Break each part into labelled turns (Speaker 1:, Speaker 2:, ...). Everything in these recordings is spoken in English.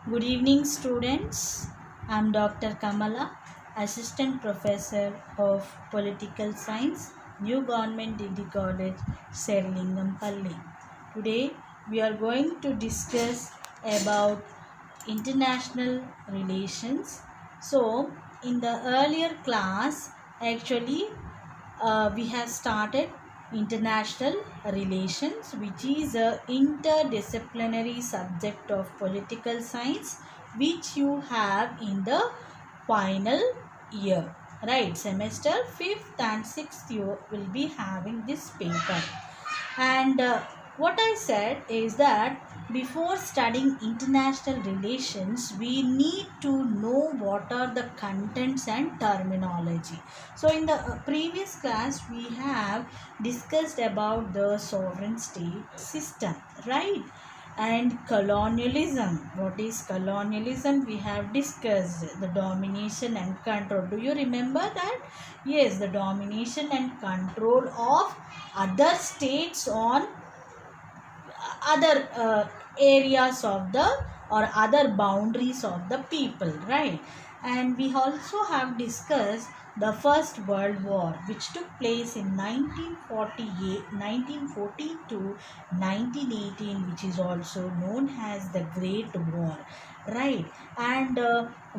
Speaker 1: Good evening, students. I'm Dr. Kamala, Assistant Professor of Political Science, New Government Degree College, Serlingampalli. Today, we are going to discuss about international relations. So, in the earlier class, actually, we have started international relations, which is a interdisciplinary subject of political science, which you have in the final year, right? Semester 5th and 6th you will be having this paper. And what I said is that before studying international relations, we need to know what are the contents and terminology. So, in the previous class, we have discussed about the sovereign state system, right? And colonialism. What is colonialism? We have discussed the domination and control. Do you remember that? Yes, the domination and control of other states on other areas of the or other boundaries of the people, right? And we also have discussed the First World War, which took place in 1948 1914 to 1918, which is also known as the Great War, right? And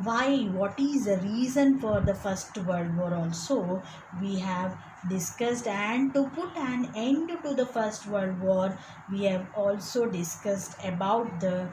Speaker 1: why, what is the reason for the First World War also we have discussed. And to put an end to the First World War, we have also discussed about the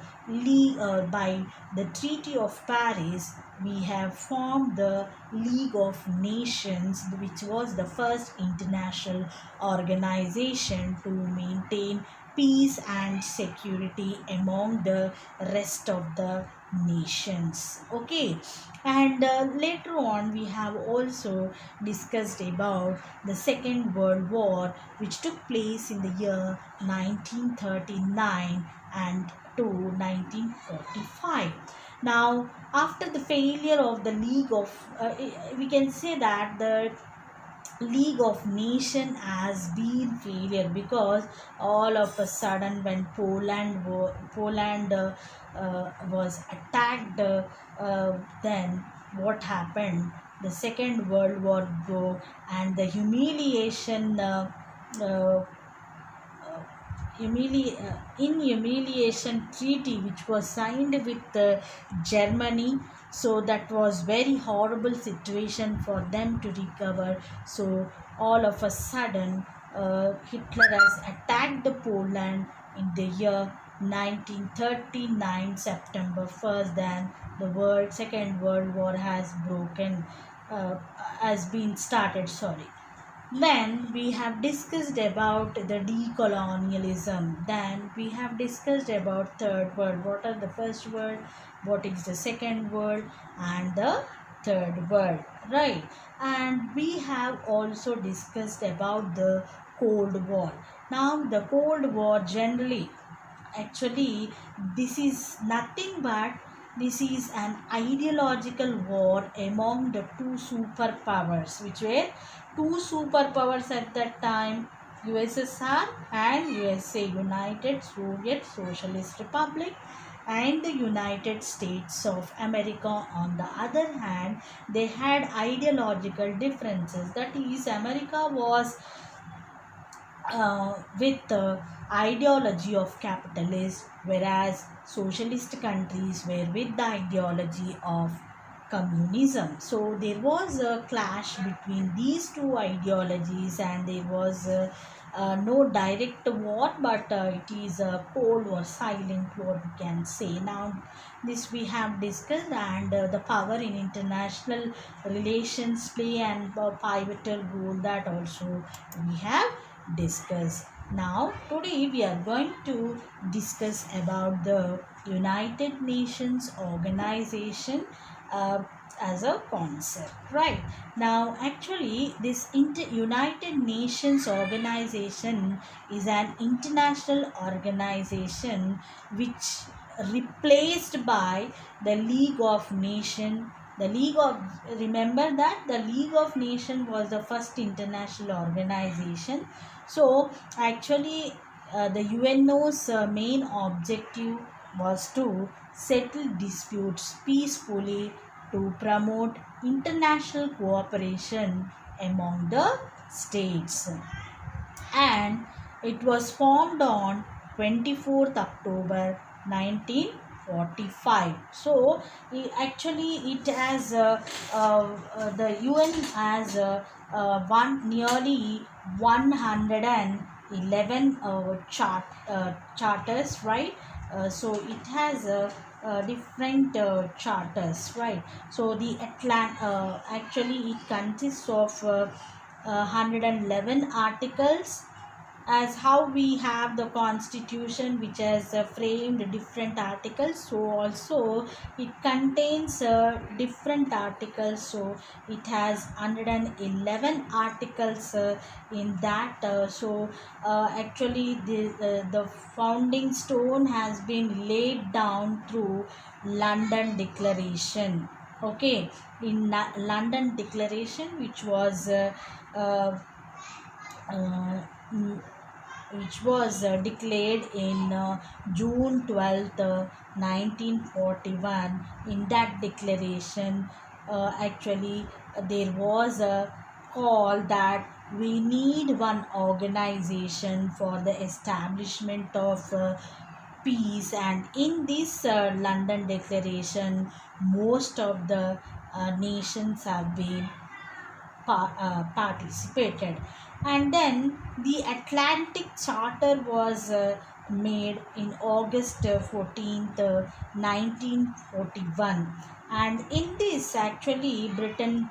Speaker 1: by the Treaty of Paris. We have formed the League of Nations, which was the first international organization to maintain peace and security among the rest of the nations. Okay, and later on we have also discussed about the Second World War, which took place in the year 1939 and to 1945. Now, after the failure of the League of, we can say that the League of Nation has been failure, because all of a sudden when Poland was attacked, then what happened? The Second World War broke, and the uh, humiliation treaty which was signed with Germany. So that was very horrible situation for them to recover. So all of a sudden Hitler has attacked the Poland in the year 1939 September 1st. Then the Second World War has been started, sorry. Then we have discussed about the decolonialism. Then we have discussed about third world. What are the first world? What is the second world? And the third world, right? And we have also discussed about the Cold War. Now the Cold War generally, actually, this is nothing but this is an ideological war among the two superpowers, which were two superpowers at that time: USSR and USA, United Soviet Socialist Republic, and the United States of America. On the other hand, they had ideological differences. That is, America was with the ideology of capitalism, whereas socialist countries were with the ideology of communism. So there was a clash between these two ideologies, and there was no direct war, but it is a cold or silent war, we can say. Now, this we have discussed, and the power in international relations play an pivotal role, that also we have discussed. Now, today we are going to discuss about the United Nations organization as a concept, right? Now, actually, this United Nations organization is an international organization which replaced by the League of Nations. The League of, remember that the League of Nations was the first international organization. So actually, the UNO's main objective was to settle disputes peacefully to promote international cooperation among the states. And it was formed on 24th October 1945. So actually it has the UN has one nearly 111 charters, right? So it has different charters, right? So the actually it consists of 111 articles, as how we have the constitution which has framed different articles, so also it contains different articles. So it has 111 articles in that. Actually the founding stone has been laid down through London Declaration. Okay, in London Declaration, uh, uh, mm, which was declared in June 12th, 1941. In that declaration, actually, there was a call that we need one organization for the establishment of peace, and in this London Declaration, most of the nations have been participated. And then the Atlantic Charter was made in August 14th, 1941. And in this, actually, Britain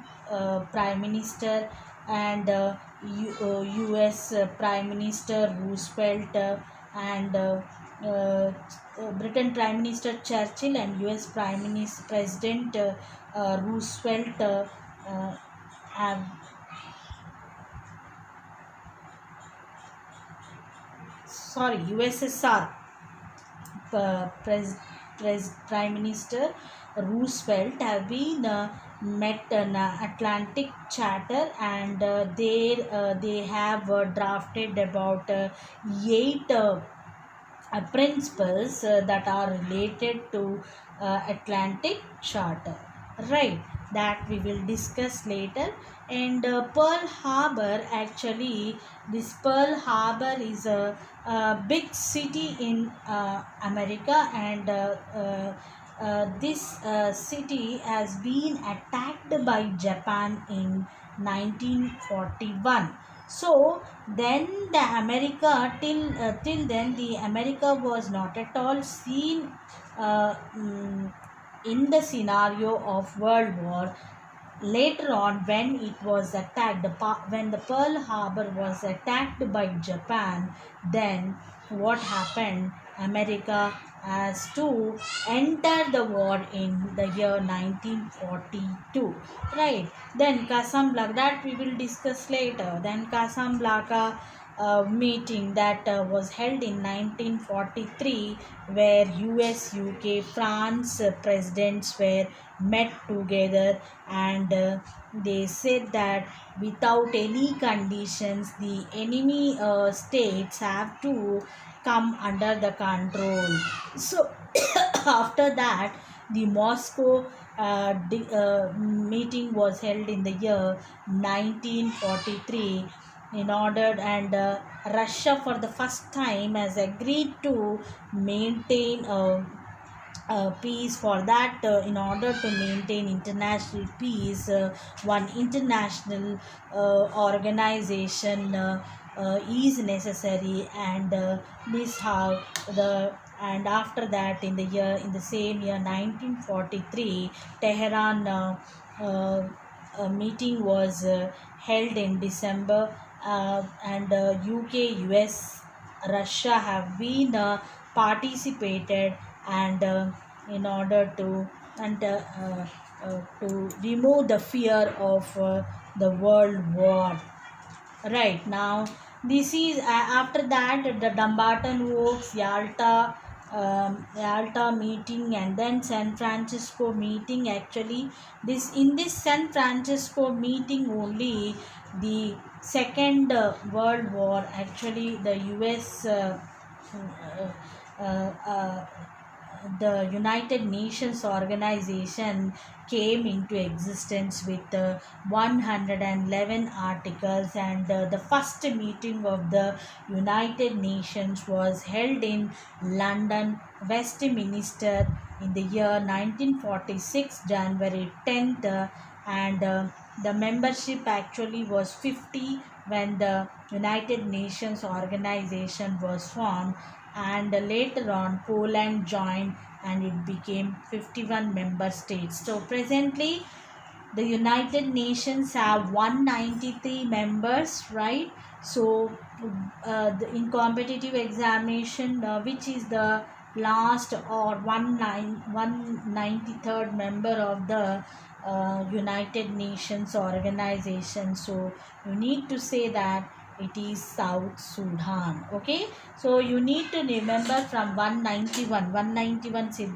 Speaker 1: Prime Minister and US Prime Minister Roosevelt and Britain Prime Minister Churchill and US Prime Minister President Roosevelt have sorry USSR Prime Minister Roosevelt have been met an Atlantic Charter, and they have drafted about 8 principles that are related to Atlantic Charter, right? That we will discuss later. And Pearl Harbor, actually, this Pearl Harbor is a big city in America, and this city has been attacked by Japan in 1941. So then the America till then the America was not at all seen uh, mm, in the scenario of World War. Later on, when it was attacked, when the Pearl Harbor was attacked by Japan, then what happened? America has to enter the war in the year 1942, right? Then Casablanca, that we will discuss later. Then Casablanca meeting that was held in 1943, where US, UK, France presidents were met together, and they said that without any conditions the enemy states have to come under the control. So after that, the Moscow meeting was held in the year 1943 in order, and Russia for the first time has agreed to maintain peace. For that, in order to maintain international peace, one international organization is necessary, and this how the and after that, in the same year 1943, Tehran a meeting was held in December, and UK, US, Russia have been participated, and in order to and to remove the fear of the world war. Right now, this is after that the Dumbarton Oaks, Yalta meeting, and then San Francisco meeting. Actually, this San Francisco meeting only, the Second World War. Actually, the U.S. Uh, uh, uh, the United Nations organization came into existence with 111 articles, and the first meeting of the United Nations was held in London, Westminster in the year 1946, January 10th, and the membership actually was 50 when the United Nations organization was formed, and later on Poland joined and it became 51 member states. So presently the United Nations have 193 members, right? So in competitive examination, which is the last or 193rd member of the United Nations organization, so you need to say that it is South Sudan. Okay, so you need to remember from 191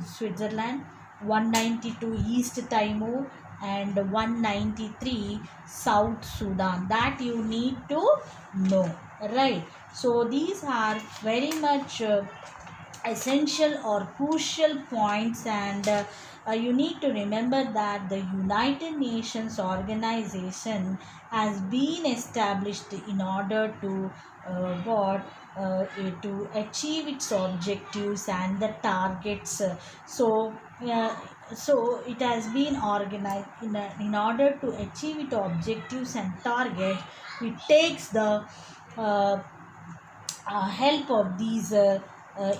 Speaker 1: Switzerland, 192 East Timor, and 193 South Sudan. That you need to know, right? So these are very much essential or crucial points, and you need to remember that the United Nations organization has been established in order to to achieve its objectives and the targets. Uh, so it has been organized in order to achieve its objectives and targets. It takes the uh, help of these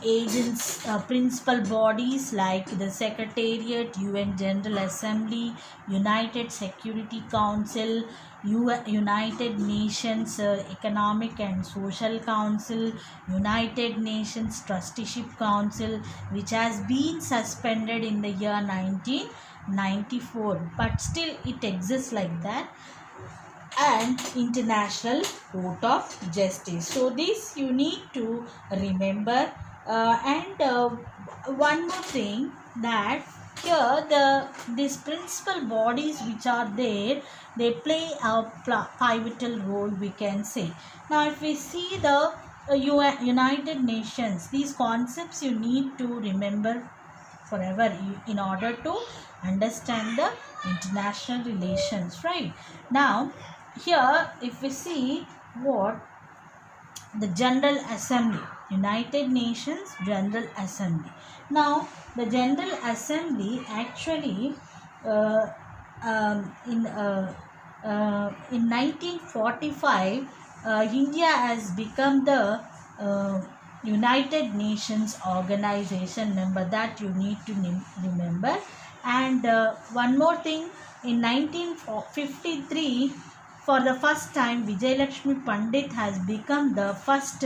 Speaker 1: agents, principal bodies like the Secretariat, UN General Assembly, United Security Council, United Nations Economic and Social Council, United Nations Trusteeship Council, which has been suspended in the year 1994, but still it exists like that, and International Court of Justice. So this you need to remember, and one more thing, that here these principal bodies which are there, they play a pivotal role, we can say. Now if we see the United Nations, these concepts you need to remember forever in order to understand the international relations, right? Now here if we see what the General Assembly, United Nations General Assembly. Now the General Assembly actually uh, in 1945 India has become the United Nations organization member. That you need to remember. And one more thing, in 1953, for the first time, Vijayalakshmi Pandit has become the first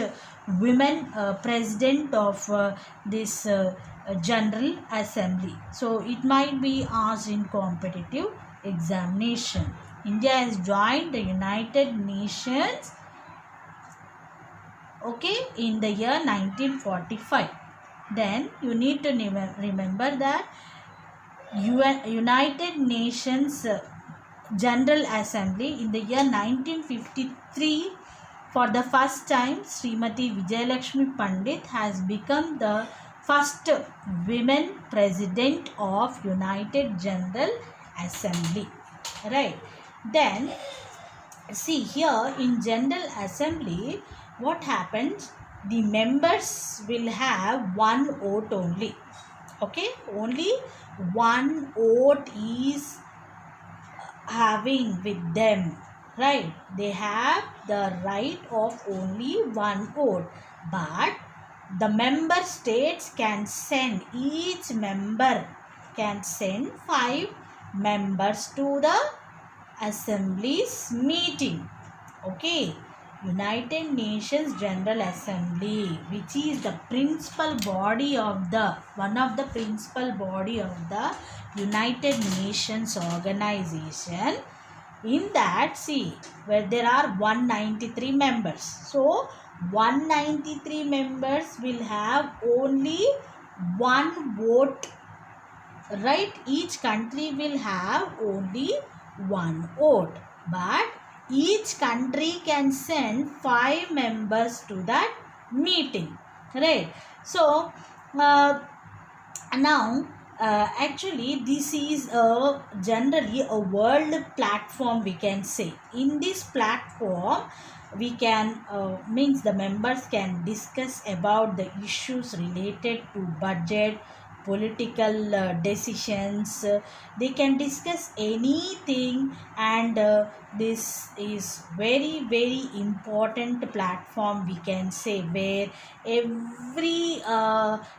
Speaker 1: women president of this General Assembly. So it might be asked in competitive examination. India has joined the United Nations, okay, in the year 1945. Then you need to remember that United Nations General Assembly in the year 1953, for the first time, Srimati Vijayalakshmi Pandit has become the first women president of United General Assembly, right? Then see here in General Assembly, what happens? The members will have one vote only. Okay, only one vote is having with them, right? They have the right of only one vote, but the member states can send, each member can send 5 members to the Assembly's meeting. Okay, United Nations General Assembly, which is the principal body of the one of the principal body of the United Nations organization. In that, see, where there are 193 members, so 193 members will have only one vote, right? Each country will have only one vote, but each country can send 5 members to that meeting, right? So Now actually this is generally a world platform, we can say. In this platform we can means the members can discuss about the issues related to budget, political decisions. They can discuss anything, and this is very very important platform, we can say, where every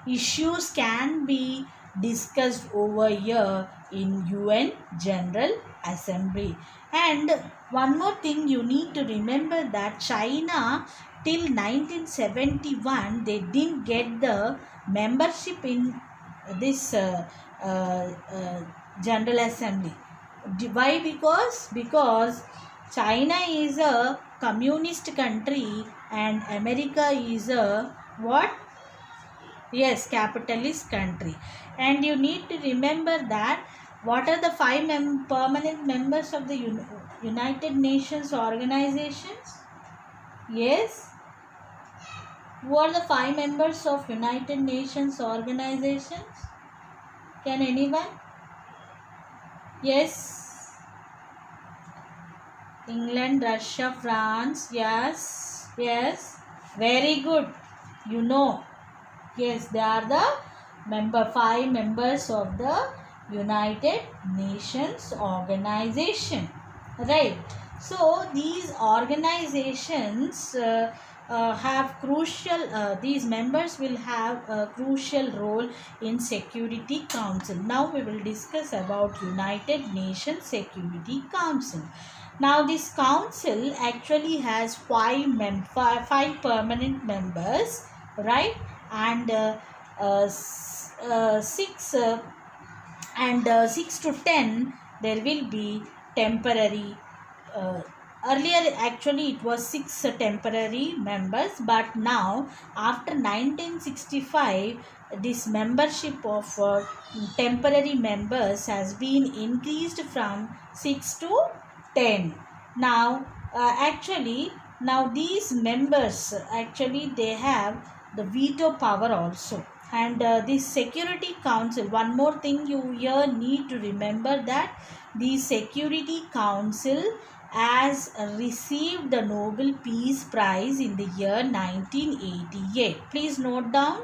Speaker 1: issues can be discussed over here in UN General Assembly. And one more thing you need to remember, that China till 1971 they didn't get the membership in this General Assembly. Why? Because China is a communist country and America is a what? Yes, capitalist country. And you need to remember that what are the five permanent members of the United Nations organizations? Yes. Who are the five members of United Nations organizations? Can anyone? Yes. England, Russia, France. Yes. Yes. Very good. You know. Yes, they are the five members of the United Nations organization. Right. So these organizations have crucial. These members will have a crucial role in Security Council. Now we will discuss about United Nations Security Council. Now this council actually has five permanent members, right? And six and 6 to 10 there will be temporary. Earlier actually it was 6 temporary members, but now after 1965 this membership of temporary members has been increased from 6 to 10. Now now these members actually they have the veto power also. And this Security Council, one more thing you here need to remember, that the Security Council has received the Nobel Peace Prize in the year 1988. Please note down.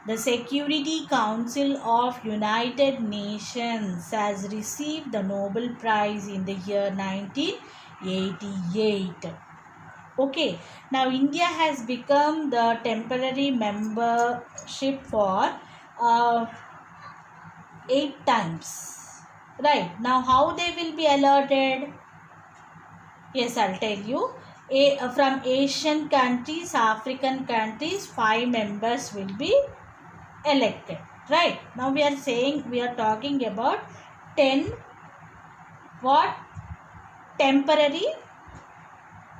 Speaker 1: The Security Council of United Nations has received the Nobel Prize in the year 1988. Okay, now India has become the temporary membership for 8 times. Right, now how they will be allotted? Yes, I'll tell you. From Asian countries, African countries, 5 members will be elected. Right, now we are talking about 10 what? Temporary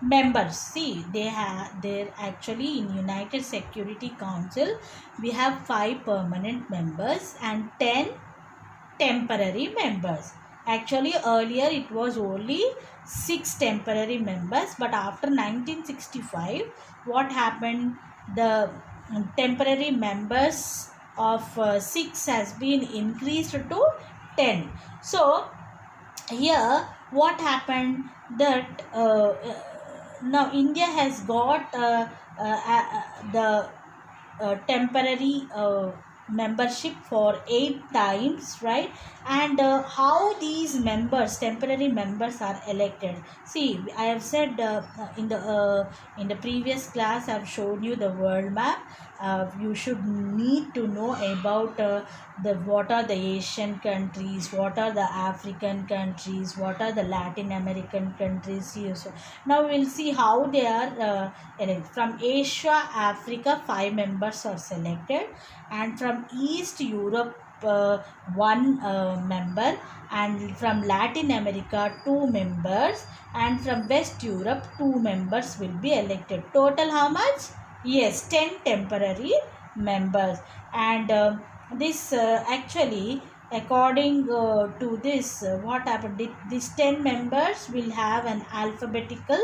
Speaker 1: members. See, they're actually in United Security Council we have 5 permanent members and 10 temporary members. Actually earlier it was only 6 temporary members, but after 1965 what happened, the temporary members of 6 has been increased to 10. So here what happened, that now India has got the temporary membership for 8 times, right? And how these temporary members are elected? See, I have said in the previous class I have shown you the world map. You should need to know about what are the Asian countries, what are the African countries, what are the Latin American countries here. So now we'll see how they are elected. From Asia, Africa, 5 members are selected, and from East Europe 1 member, and from Latin America 2 members, and from West Europe 2 members will be elected. Total how much? Yes, 10 temporary members. And this actually according to this what happened, these 10 members will have an alphabetical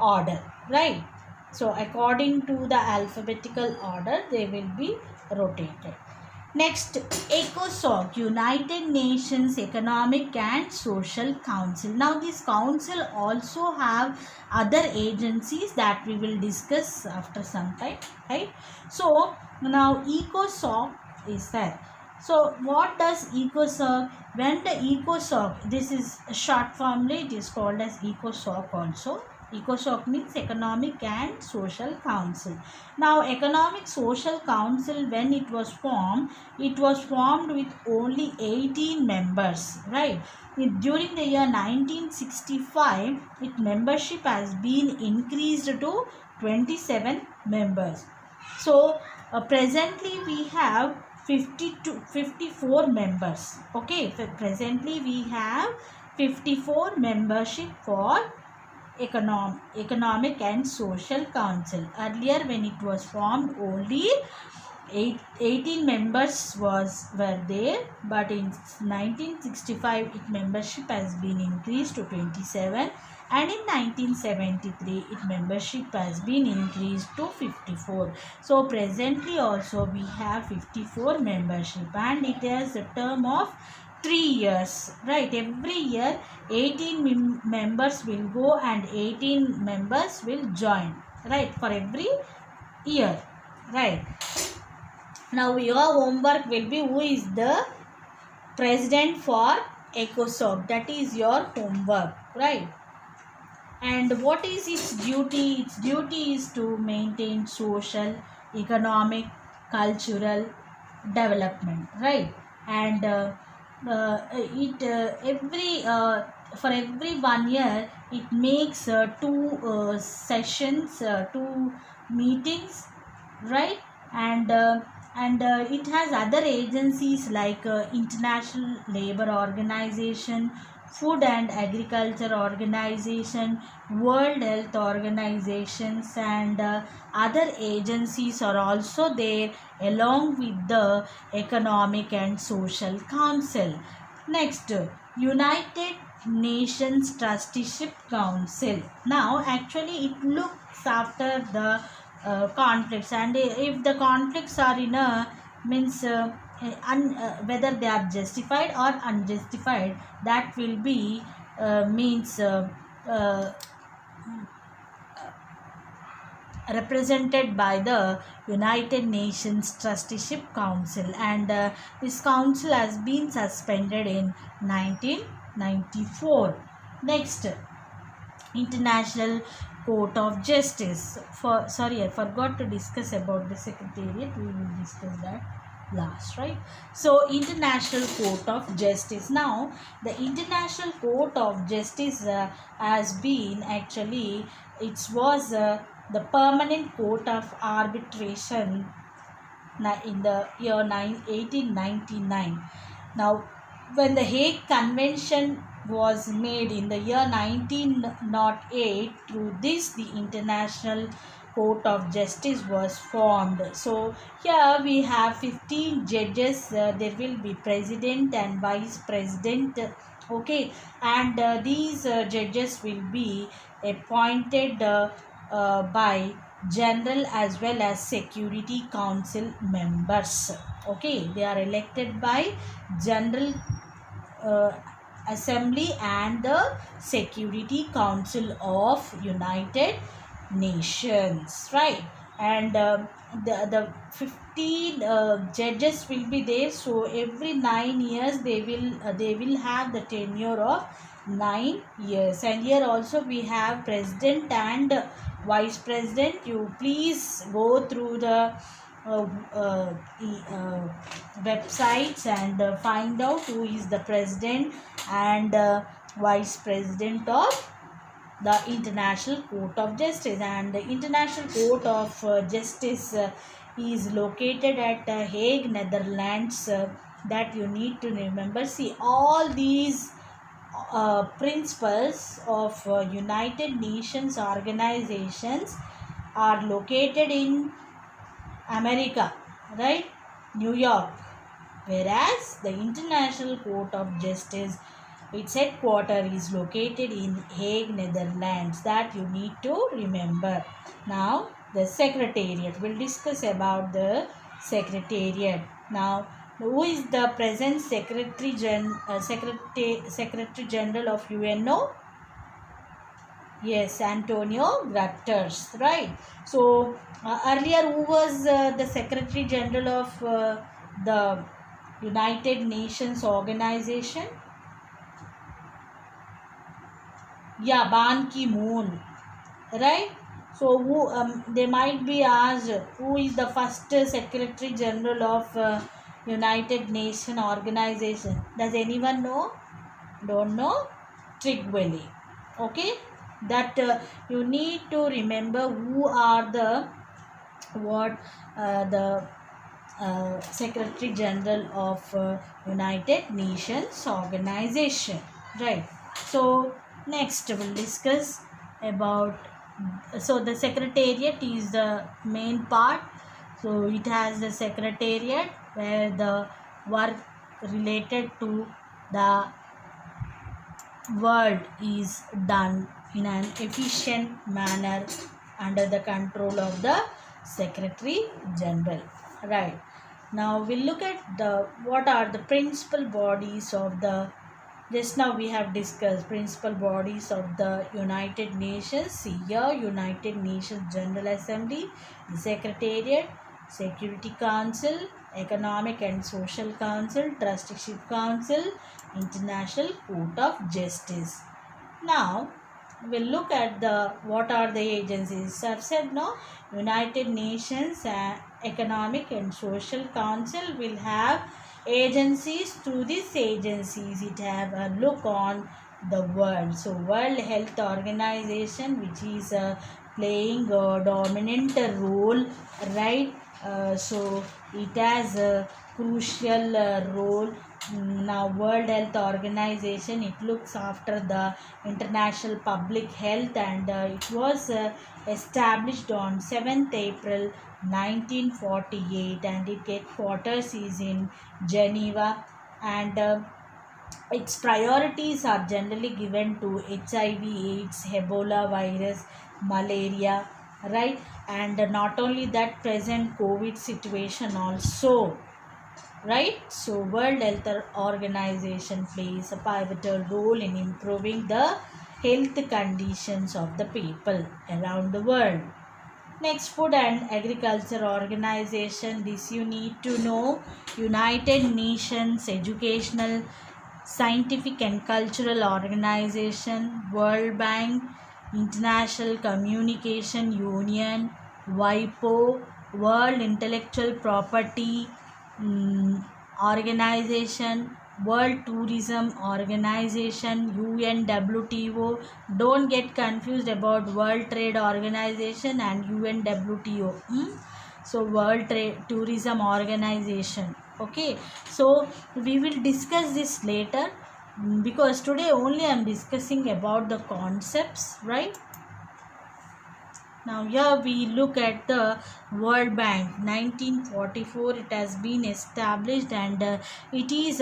Speaker 1: order, right? So according to the alphabetical order they will be rotated. Next, ECOSOC, United Nations Economic and Social Council. Now, this council also have other agencies that we will discuss after some time, right? So, now ECOSOC is there. So, what does ECOSOC? When the ECOSOC, this is a short formula, it is called as ECOSOC also. ECOSOC means Economic and Social Council. Now, Economic Social Council, when it was formed with only 18 members, right? During the year 1965, its membership has been increased to 27 members. So, presently we have 54 members. Okay, presently we have 54 membership for Economic and Social Council. Earlier, when it was formed, only 18 members were there, but in 1965 its membership has been increased to 27, and in 1973 its membership has been increased to 54. So presently also we have 54 membership, and it has a term of 3 years, right? Every year 18 members will go and 18 members will join, right? For every year, right? Now your homework will be who is the president for ECOSOC. That is your homework, right? And what is its duty? Its duty is to maintain social, economic, cultural development, right? And for every 1 year it makes two sessions, two meetings, right? And it has other agencies like International Labour Organization, Food and Agriculture Organization, World Health Organizations, and other agencies are also there along with the Economic and Social Council. Next, United Nations Trusteeship Council. Now, actually, it looks after the conflicts, and if the conflicts are in a means whether they are justified or unjustified, that will be means represented by the United Nations Trusteeship Council, and this council has been suspended in 1994. Next, International Court of Justice. I forgot to discuss about the Secretariat. We will discuss that last, right? So, International Court of Justice. Now, the International Court of Justice has been actually, it was the permanent court of arbitration in the year 1899. Now, when the Hague Convention was made in the year 1908, through this the International Court of Justice was formed. So here we have 15 judges. There will be president and vice president. Okay, and these judges will be appointed by general as well as Security Council members. Okay, they are elected by general Assembly and the Security Council of United Nations, right? And the 15 judges will be there. So every 9 years they will have the tenure of 9 years. And here also we have president and vice president. You please go through the websites and find out who is the president and vice president of the International Court of Justice. And the International Court of Justice is located at Hague, Netherlands. That you need to remember. See, all these principles of United Nations organizations are located in America, right? New York. Whereas the International Court of Justice, its headquarters is located in Hague, Netherlands. That you need to remember. Now, the Secretariat. We'll discuss about the Secretariat. Now, Who is the present Secretary General of UNO? Yes, Antonio Guterres, right? So earlier, who was the Secretary General of the United Nations Organization? Yeah, Ban Ki-moon, right? So who they might be asked, who is the first Secretary General of United Nation Organization? Does anyone know? Don't know? Tregwell. Okay, that you need to remember who are the what the Secretary General of United Nations Organization, right? So next we'll discuss about, so the secretariat is the main part. So it has the secretariat where the work related to the world is done in an efficient manner under the control of the Secretary General, right? Now we'll look at the what are the principal bodies of the, just now we have discussed principal bodies of the United Nations. See here, United Nations General Assembly, the Secretariat, Security Council, Economic and Social Council, Trusteeship Council, International Court of Justice. Now we'll look at the what are the agencies. I've said no, United Nations Economic and Social Council will have agencies. Through these agencies it have a look on the world. So World Health Organization, which is playing a dominant role, right? So it has a crucial role. Now World Health Organization, it looks after the international public health, and it was established on 7th April 1948, and its headquarters is in Geneva, and its priorities are generally given to HIV, AIDS, Ebola virus, malaria, right? And not only that, present COVID situation also, right? So World Health Organization plays a pivotal role in improving the health conditions of the people around the world. Next, Food and Agriculture Organization, this you need to know. United Nations Educational, Scientific and Cultural Organization, World Bank, International Communication Union, WIPO, World Intellectual Property Organization, World Tourism Organization, UNWTO. Don't get confused about World Trade Organization and UNWTO. So World Trade Tourism Organization. Okay, so we will discuss this later, because today only I am discussing about the concepts, right? Now here we look at the World Bank. 1944 it has been established, and it is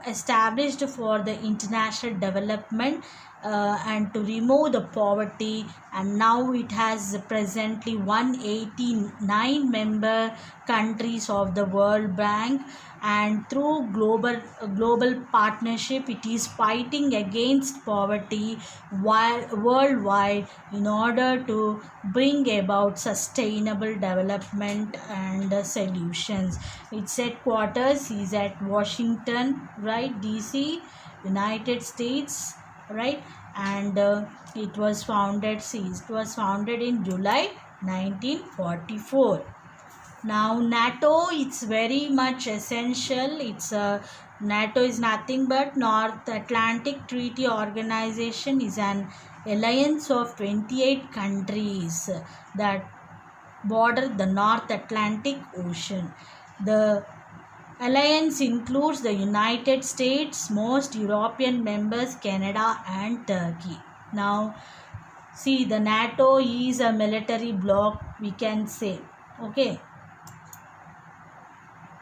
Speaker 1: established for the international development and to remove the poverty, and now it has presently 189 member countries of the World Bank, and through global partnership it is fighting against poverty worldwide in order to bring about sustainable development and solutions. Its headquarters is at Washington, right, DC, United States, right? And it was founded in July 1944. Now NATO, it's very much essential. NATO is nothing but North Atlantic Treaty Organization, is an alliance of 28 countries that border the North Atlantic Ocean. The alliance includes the United States, most European members, Canada and Turkey. Now see, the NATO is a military bloc, we can say. Okay.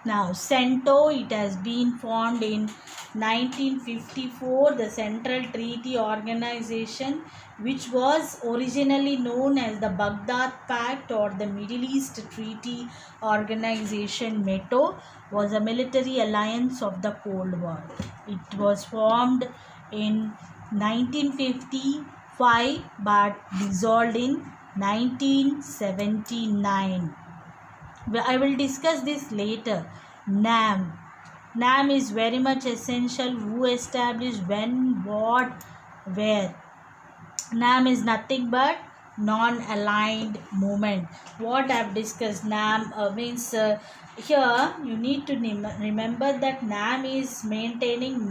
Speaker 1: Now CENTO, it has been formed in 1954, the Central Treaty Organization, which was originally known as the Baghdad Pact or the Middle East Treaty Organization (METO), was a military alliance of the Cold War. It was formed in 1955 but dissolved in 1979. I will discuss this later. NAM. NAM is very much essential. Who established, when, what, where. NAM is nothing but non-aligned movement. What I have discussed, NAM means here you need to remember that NAM is maintaining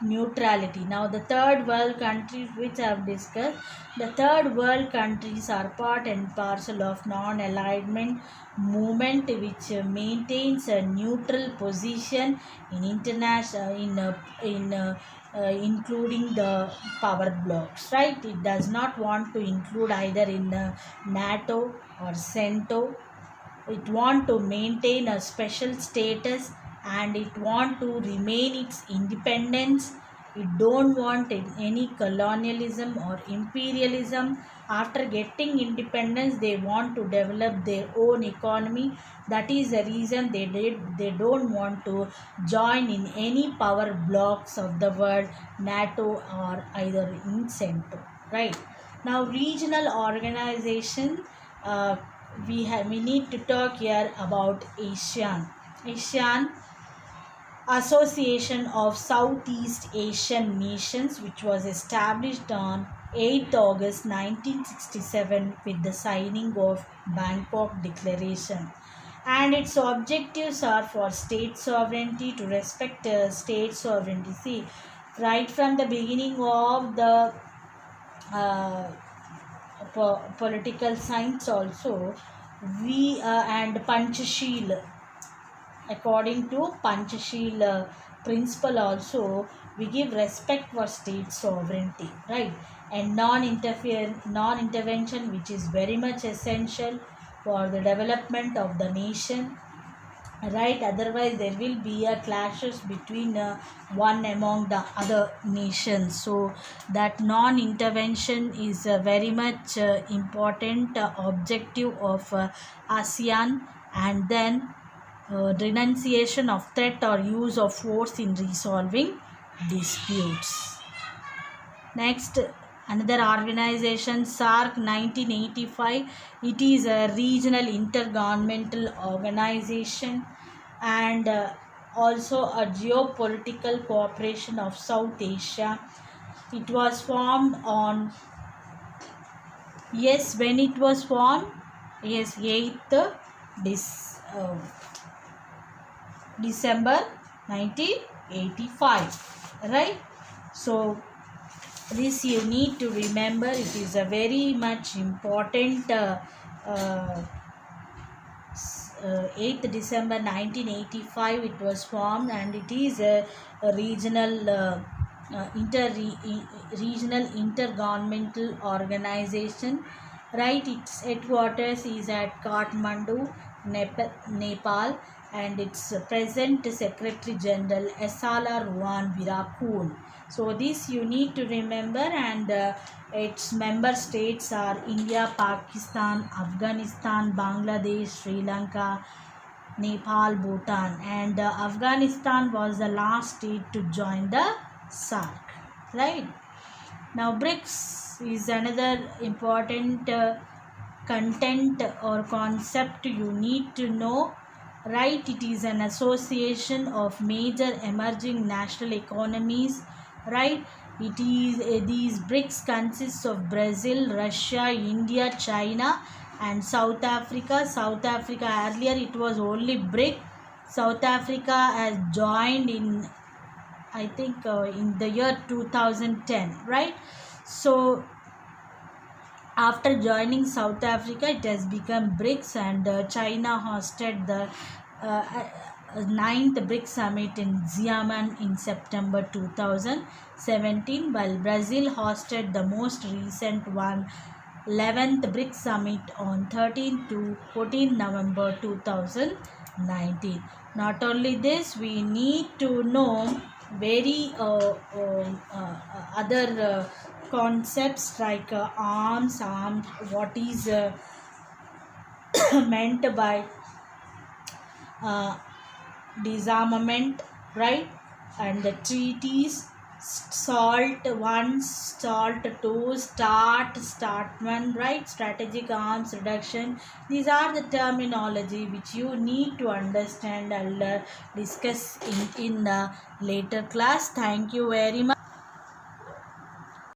Speaker 1: neutrality. Now the third world countries which I have discussed, the third world countries are part and parcel of non-alignment movement which maintains a neutral position in international including the power blocks, right? It does not want to include either in NATO or CENTO. It want to maintain a special status and it want to remain its independence. It don't want any colonialism or imperialism. After getting independence, they want to develop their own economy. That is the reason they don't want to join in any power blocks of the world, NATO or either in CENTO, right? Now regional organization, we need to talk here about ASEAN Association of Southeast Asian Nations, which was established on 8th August 1967 with the signing of Bangkok Declaration. And its objectives are for state sovereignty, to respect state sovereignty. See, right from the beginning of the political science also, we and Panchashil, according to Panchashil principle also, we give respect for state sovereignty, right? And non-intervention, which is very much essential for the development of the nation, right? Otherwise there will be a clashes between one among the other nations. So that non-intervention is a very much important objective of ASEAN. And then denunciation of threat or use of force in resolving disputes. Next, another organization, SAARC 1985. It is a regional intergovernmental organization and also a geopolitical cooperation of South Asia. It was formed on, yes, when it was formed, yes, 8th December 1985, right? So this you need to remember. It is a very much important 8th December 1985 it was formed, and it is a regional regional intergovernmental organization, right? Its headquarters is at Kathmandu, Nepal, and its present Secretary General Esala Ruwan Virakul. So this you need to remember, and its member states are India, Pakistan, Afghanistan, Bangladesh, Sri Lanka, Nepal, Bhutan, and Afghanistan was the last state to join the SAARC, right? Now BRICS is another important content or concept you need to know, right? It is an association of major emerging national economies, right? It is these BRICS consists of Brazil, Russia, India, China and South Africa. South Africa, earlier it was only BRIC. South Africa has joined in, I think in the year 2010, right? So after joining South Africa, it has become BRICS, and China hosted the 9th BRICS summit in Xiamen in September 2017, while Brazil hosted the most recent one, 11th BRICS summit on 13 to 14 November 2019. Not only this, we need to know very other concepts like arms, what is meant by uh, disarmament, right? And the treaties, salt one, salt two, start one, right? Strategic arms reduction. These are the terminology which you need to understand and discuss in the later class. Thank you very much.